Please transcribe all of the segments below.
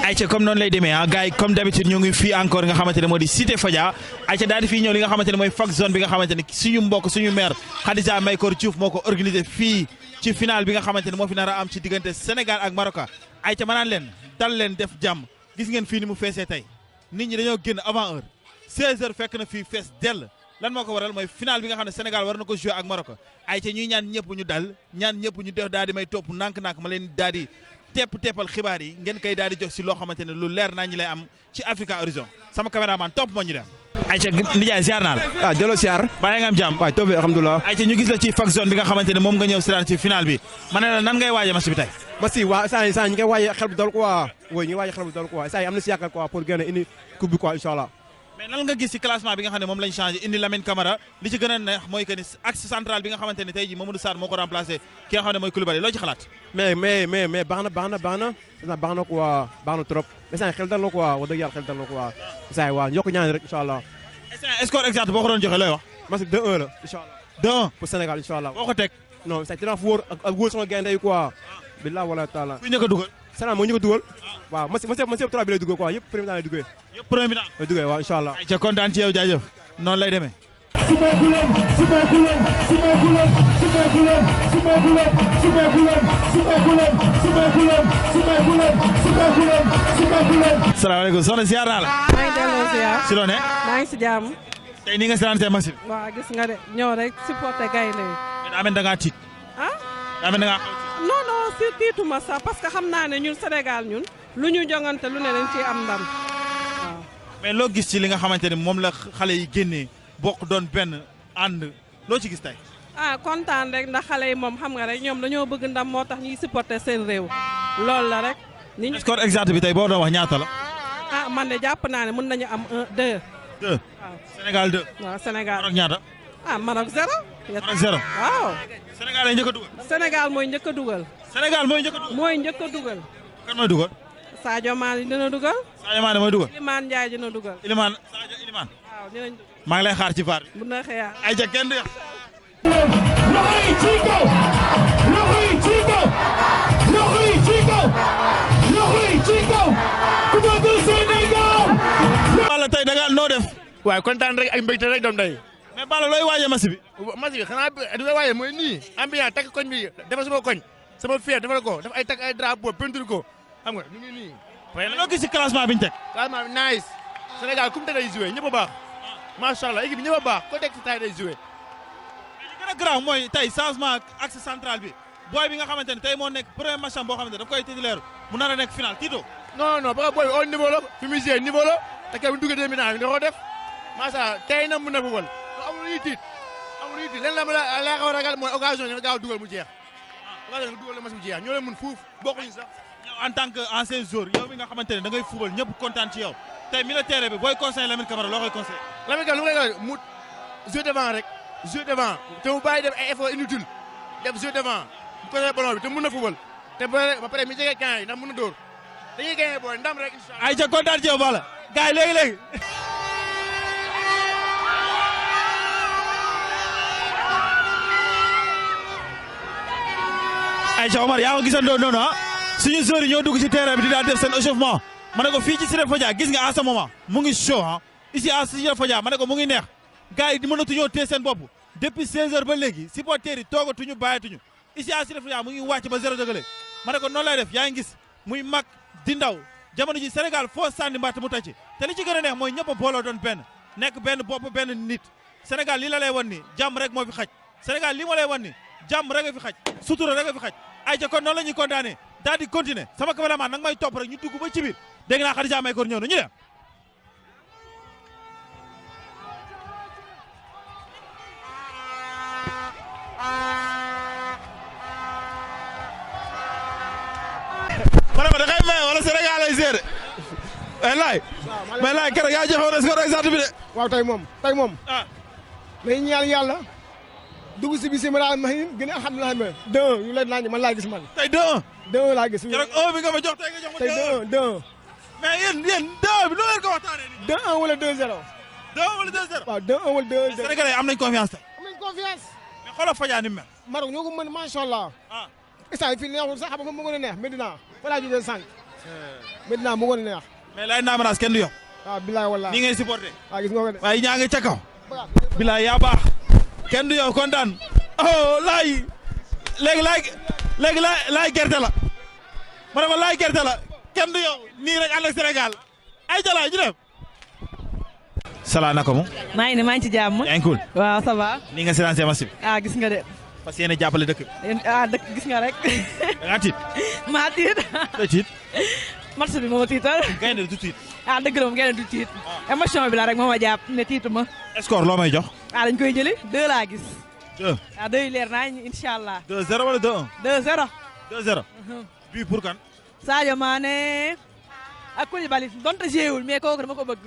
ayca comme noonu lay demee ah gars yi comme d'habitude ñu ngi fii encore nga xamante ne moo di Cité Fadia ayca daal di fii ñëw li nga xamante ne mooy fac zone bi nga xamante ne suñu mbokk suñu maire Khadija Mahécor Diouf moo ko organisé fii ci final bi nga xamante ne moo fi nar a am ci diggante Sénégal ak Maroc ayca ma naan leen dal leen def jàmm gis ngeen fii ni mu feesee tey nit ñi dañoo génn avant heure 16h fekk na fii fees dell lan moo ko waral mooy final bi nga xam ne Sénégal war na ko jouer ak Maroc ayca ñuy ñaan ñëpp ñu dal ñaan ñëpp ñu def daal di may topp nànk-nànk ma leen daal di teppal xibaar yi ngeen koy daal di jox si loo xamante ne lu leer naa ñu lay am ci Africa Horizon sama caméraman topp moo ñu dem. ayca nijaay ziar naa la. ah delloo ziar. bàyyi nga am jàmm. waay tawfeex alhamdulilah. ayca ñu gis la ci fac zone bi nga xamante ne moom nga ñëw si ci final bi ma ne la nan ngay waaje match bi tey. match yi waa saa ñu ngi koy waaje xel bu dal quoi oui ñu ngi waaje xel bu dal quoi saa yi am na si yaakaar quoi pour génne indi coupe bi quoi incha allah. mais nan nga gis ci classement bi nga xam ne moom lañ changé indi Lamine Camara li ci gën a neex mooy que ni axe central bi nga xamante ne tey jii Mamadou Sarr moo ko remplacé ki nga xam ne mooy Koulibaly loo ci xalaat. mais baax na quoi baax na trop mais saa xel dal na quoi wax dëgg yàlla xel dal na quoi saa yi waaw ñoo ko ñaan rek incha allah. score exact boo ko doon joxe looy wax. match bi 2-1 la incha allah. 2-1 pour Sénégal incha allah. boo ko teg. non saa dinaa fa wóor ak wóor sama gaynde yi quoi. billahi wala taala. kuy njëkk a dugal. Sénégal moo ñu ko dugal. waaw match yëpp 3 bi lay dugal quoi yëpp premier temps lay duggee. yëpp premier temps lay duggee waaw incha allah. ayca kontaan ci yow jaajëf noonu lay demee. salaamaaleykum soxna ziar naa la. maa ngi delloo ziar. si loo ne. maa ngi si jàmm. tey ni nga seetaan match bi. waaw gis nga de ñëw rek supporter gaynde yi. mais daa mel da ngaa tiit. ah. daa mel da ngaa xaw a tiit. non si tiituma sax parce que xam naa ne ñun Sénégal ñun lu ñu jongante lu ne dañ ciy am ndam waaw. mais loo gis ci li nga xamante ne moom la xale yi génnee bokk doon benn ànd loo ci gis tey. ah kontaan rek ndax xale yi moom xam nga rek ñoom dañoo bëgg ndam moo tax ñuy supporter seen réew loolu la rek. ni ñu score exact bi tey boo doon wax ñaata la. ah man de jàpp naa ne mën nañu am 2. 2 waaw Sénégal 2. waaw Sénégal Maroc ñaata. ah Maroc 0. Maroc 0. waaw. Sénégal lay njëkk a dugal. Sénégal mooy njëkk a dugal. Sénégal mooy njëkk a dugal. mooy njëkk a dugal. kan mooy dugal. Sadio Mané dina dugal. Sadio Mané mooy dugal. Iliman Ndiaye dina dugal. Iliman Sadio Iliman. waaw dinañ dugal. maa ngi lay xaar ci faar bi. bu neexee yàlla. ay ca kenn du yàq. loxo yi ci kaw loxo yi ci kaw loxo yi ci kaw loxo yi ci kaw ku bëgg Sénégal. Balla tey da nga noo def. waaye kontaan rek ak mbégte rek doom day. mais Balla looy waaje match bi. match bi xanaa di koy waaye mooy nii ambiance takk koñ bi dafa sama koñ sama fier defal ko daf ay takk ay drapeau peinture ko xam nga ñu ngi nii. mais loo gis ci classement bi ñu teg. classement bi nice Sénégal comme te day joué ñëpp a baax macha allah équipe bi ñëpp a baax ko teg si tay day joué. li gën a garaaw mooy tey changement axe central bi booy bi nga xamante ne tey moo nekk premier match am boo xamante ne daf koy titulaire mu nar a nekk final Tito. non parce que booy bi au niveau la fi mu joué niveau la te kay bu ñu duggee demi bi nga ko def macha allah tey na mën na football amul luy tiit leen la xaw a ragal mooy occasion nga gaaw dugal mu jeex occasion nga dugal la match mu jeex ñoo leen mën fuuf bokkuñu sax. yow en tant que ancien joueur yow mi nga xamante ne da ngay football ñëpp kontaan ci yow tey militaire bi booy conseil Lamine Camara loo koy conseil. Lamine Camara lu ma koy mu jeu devant rek jeu devant te mu bàyyi def ay effort inutile def jeu devant bu ko ballon bi te mën na football te ba pare mi jege camp yi ndax mën na dóor dañuy gagné booy ndam rek incha allah. ay ca kontaan ci yow Balla gars yi léegi. Aïcha Omar yaa ngi gisandoo noonu suñu joueurs yi ñoo dugg ci terrain bi di daal def seen échauffement ma ne ko fii ci Cité Fadia gis nga à ce moment mu ngi chaud ici à Cité Fadia ma ne ko mu ngi neex gars yi di mënatuñoo téye seen bopp depuis 16h ba léegi supporters yi toogatuñu bàyyatuñu ici à Cité Fadia mu ngi wàcc ba 0 degré ma ne ko noonu lay def yaa ngi gis muy mag di ndaw jamono ji Sénégal foo sànni mbatt mu tàcc te li ci gën a neex mooy ñëpp a booloo doon benn nekk benn bopp benn nit Sénégal lii la lay wan ni jàmm rek moo fi xaj Sénégal lii ma lay wan ni jàmm rek a fi xaj sutura rek a fi xaj ay ca kon noonu la ñuy kontaanee daal di continuer sama cameraman nag may topp rek ñu dugg ba ci biir dégg naa Khadija Mahécor ñëw na ñu dem. ma ne ma da ngay maye wala Sénégal lay seede. mais laay keroog yaa joxe woon score exact bi de. waaw tey moom ah. dañuy ñaan yàlla dugg si bisimilah mahim gën a alhamdulilah mais 2-1 yu leen naan man laa gis man. tey 2-1. 2-1 laa gis. keroog 1 bi nga ma jox tey nga jox ma 2-1. tey 2-1. mais yéen 2 bi nu ngeen ko waxtaanee nii. 2-1 wala 2-0. 2 wala 2-0. waaw 2-1 wala 2-0. Sénégalais am nañ confiance tey. am nañ confiance. mais xoolal Fadia ni mu mel. Maroc ñoo ko mën macha allah. ah. instant fii neexul sax xam nga mu ngi neex Medina fa laa jógee sànq Medina mu woon neex. mais lay naa menace kenn du yow. waaw bilaay wallaay. ni ngay supporté. waaw gis nga ko de. waaye ñaa ngi ca kaw. bilaay yaa baax. kenn du yow kontaan. oh laay. léegi laay gerte la. ma ne ma laay gerte la. kenn du yow nii rek ànd ak Sénégal. ay jalaay ñu dem. Sala naka mu. maa ngi ci jàmm. yaa ngi cool. waaw ça va. nii nga sélancé match bi. gis nga de. parce que yéen a jàppale dëkk bi. dëkk gis nga rek. da ngaa tiit. maa tiit. da tiit. match bi moo ma tiital. gaynde du tiit. dëgg la moom gaynde du tiit. émotion bi la rek moo ma jàpp ne tiitu ma. score loo may jox. dañ koy jëli 2 laa gis. 2. 2 yu leer naa ñu incha allah. 2-0 wala 2-1. 2-0. 2-0. bii pour kan. Sadio Mané ak Koulibaly donte jéewul mais kooku dama ko bëgg.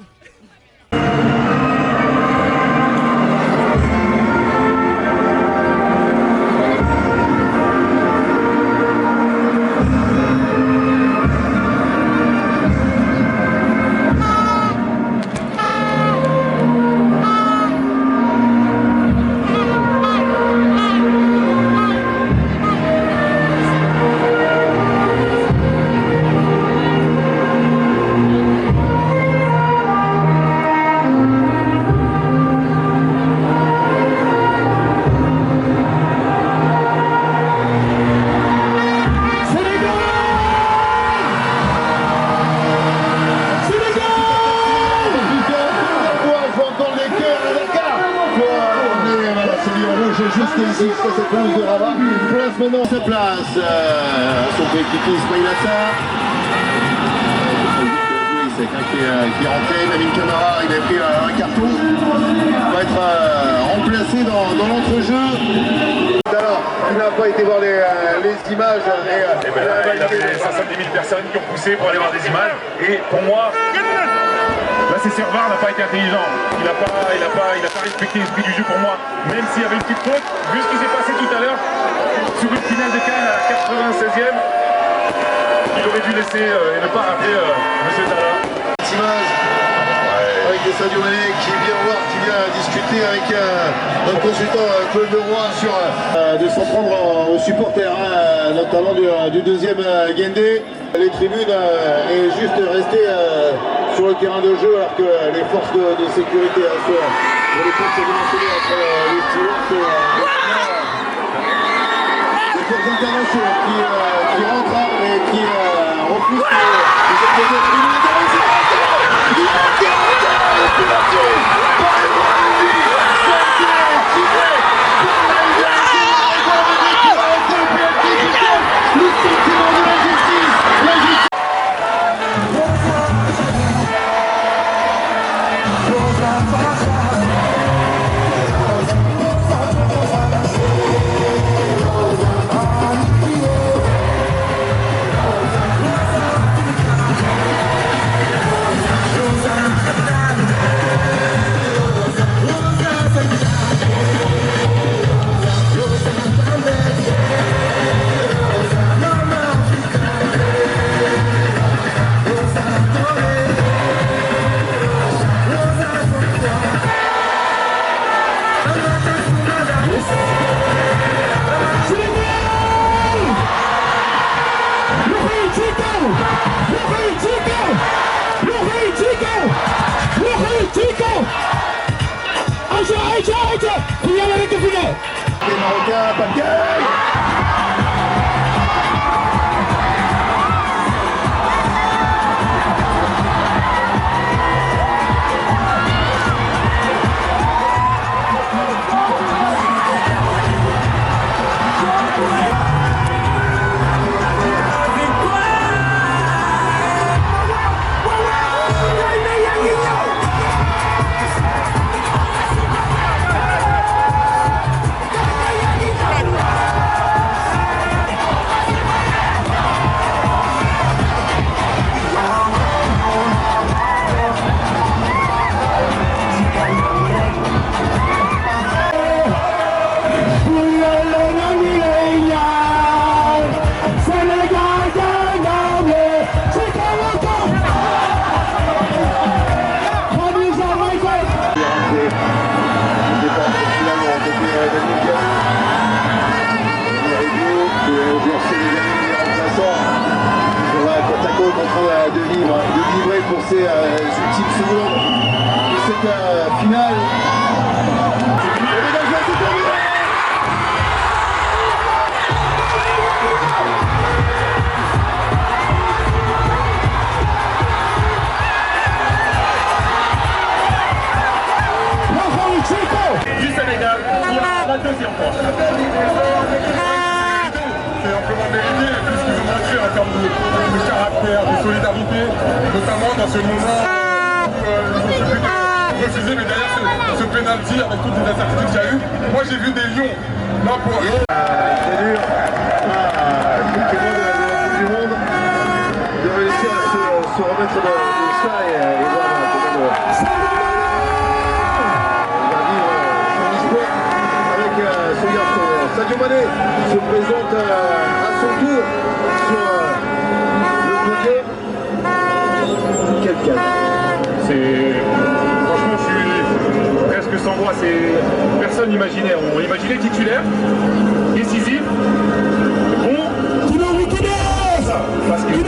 Juste ici, sur cette place de Rabat. Place maintenant sa place à son coéquipier Ismail Assar. C'est quelqu'un qui est rentré. Lamine Camara, il a pris un carton. Il va être remplacé dans l'entrejeu. Alors, il n'a pas été voir les images. Il y avait 70 000 personnes qui ont poussé pour aller voir des images. Et pour moi, là, c'est Servar n'a pas été intelligent. Il n'a pas respecté l'esprit du jeu pour moi. Même s'il y avait une petite faute, vu ce qui s'est passé tout à l'heure, sur une finale de Cannes à la 96e, il aurait dû laisser et ne pas rappeler M. Tala. Image avec Sadio Mané qui vient discuter avec notre consultant Claude Leroy sur de s'en prendre aux supporters, notamment du deuxième Guendé. Les tribunes est juste restées sur le terrain de jeu alors que les forces de sécurité sur les forces dimensionnées entre les stylos. Des forces d'intervention qui rentrent et qui refusent les tribunes. Les Marocains, pas de gueule. équilibré pour ces ultimes secondes de cette finale. Du Sénégal pour la deuxième fois. C'est amplement mérité, vu ce qu'ils ont montré en termes de caractère, de solidarité, notamment dans ce moment où ils ont fait refuser, mais derrière ce pénalty avec toutes les incertitudes qu'il y a eu. Moi j'ai vu des lions là pour... C'est dur à quelques mois de la Coupe du Monde de réussir à se remettre de ça et voir comment ce garçon. Sadio Mané se présente à son tour sur le podium. Quel cadre. Franchement, je suis presque sans voix. Personne n'imaginait. On imaginait titulaire, décisif, bon. Parce que pour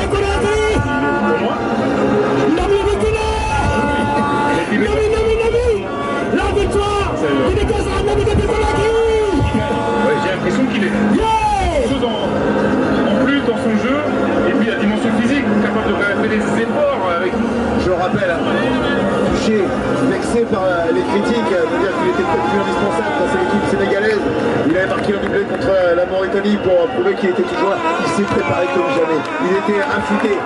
moi, j'ai l'impression qu'il est chose en plus dans son jeu, et puis la dimension physique, capable de faire des efforts avec. Je le rappelle, touché, vexé par les critiques, de dire qu'il était peut-être plus indispensable dans cette équipe sénégalaise. Il avait marqué un doublé contre la Mauritanie pour prouver qu'il était toujours là. Il s'est préparé comme jamais. Il était affûté.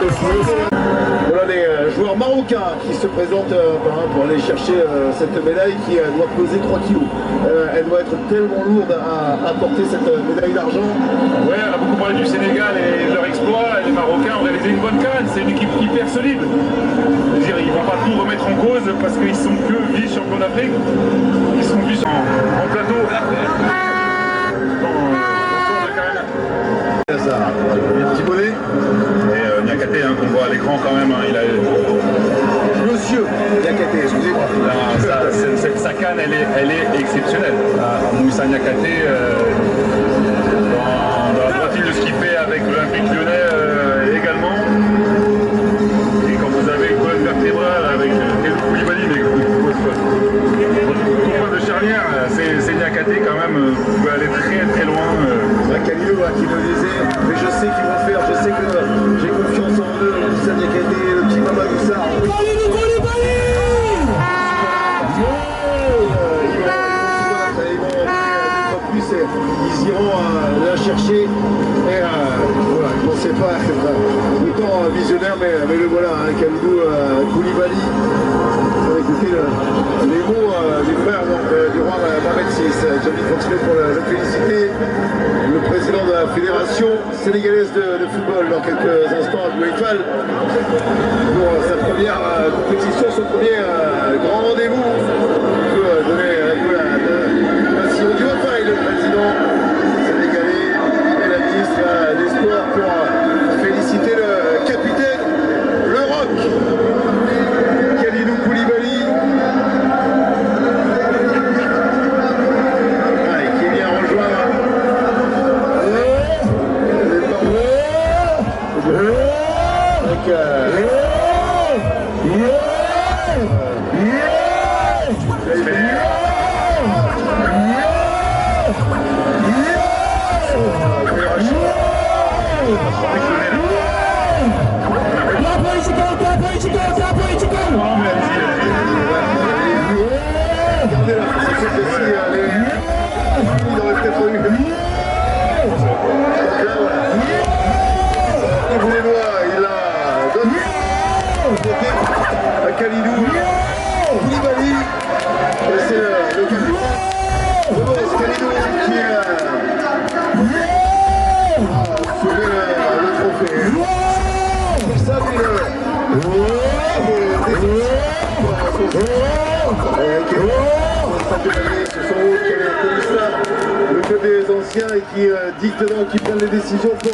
Voilà les joueurs marocains qui se présentent pour aller chercher cette médaille qui doit peser 3 kilos. Elle doit être tellement lourde à porter cette médaille d'argent. Ouais, on a beaucoup parlé du Sénégal et de leur exploit. Les Marocains ont réalisé une bonne canne. C'est une équipe hyper solide. Je veux dire, ils ne vont pas tout remettre en cause parce qu'ils sont que vice-champions d'Afrique. Ils sont vice en plateau. Petit bonnet. Et Niakhaté, qu'on voit à l'écran quand même, il a... Monsieur Niakhaté, excusez-moi. Sa canne, elle est exceptionnelle. Moussa Niakhaté, dans la droite ligne de ce qu'il fait avec l'Olympique Lyonnais également. Et quand vous avez une colonne vertébrale avec Koulibaly, mais combat de charnière, c'est Niakhaté quand même, vous pouvez aller très très loin. Kalidou qui me disait, mais je sais qu'ils vont faire, je sais que j'ai confiance en eux, Moussa Niakhaté, le petit Mamadou Sarr. Ils iront la chercher et voilà, je ne pensais pas être autant visionnaire, mais le voilà, hein, Kalidou Koulibaly. Écoutez les mots du frère du roi Mohamed VI. J'ai envie de continuer pour le féliciter, le président de la fédération sénégalaise de football dans quelques instants à Bouéfal pour sa première compétition, son premier grand rendez-vous. On peut donner la Sillon du Haut-Faille, le président sénégalais et la ministre des Sports pour féliciter le capitaine, le Roc, Kalidou Koulibaly. Qui vient rejoindre regardez là, c'est sûr que si il aurait peut-être eu. Donc là, voilà. Il voulait voir, il a donné à Kalidou Koulibaly. Et c'est le Kalidou qui a sauvé le trophée. Pour ça, le club des anciens et qui dicte donc, qui prennent les décisions pour...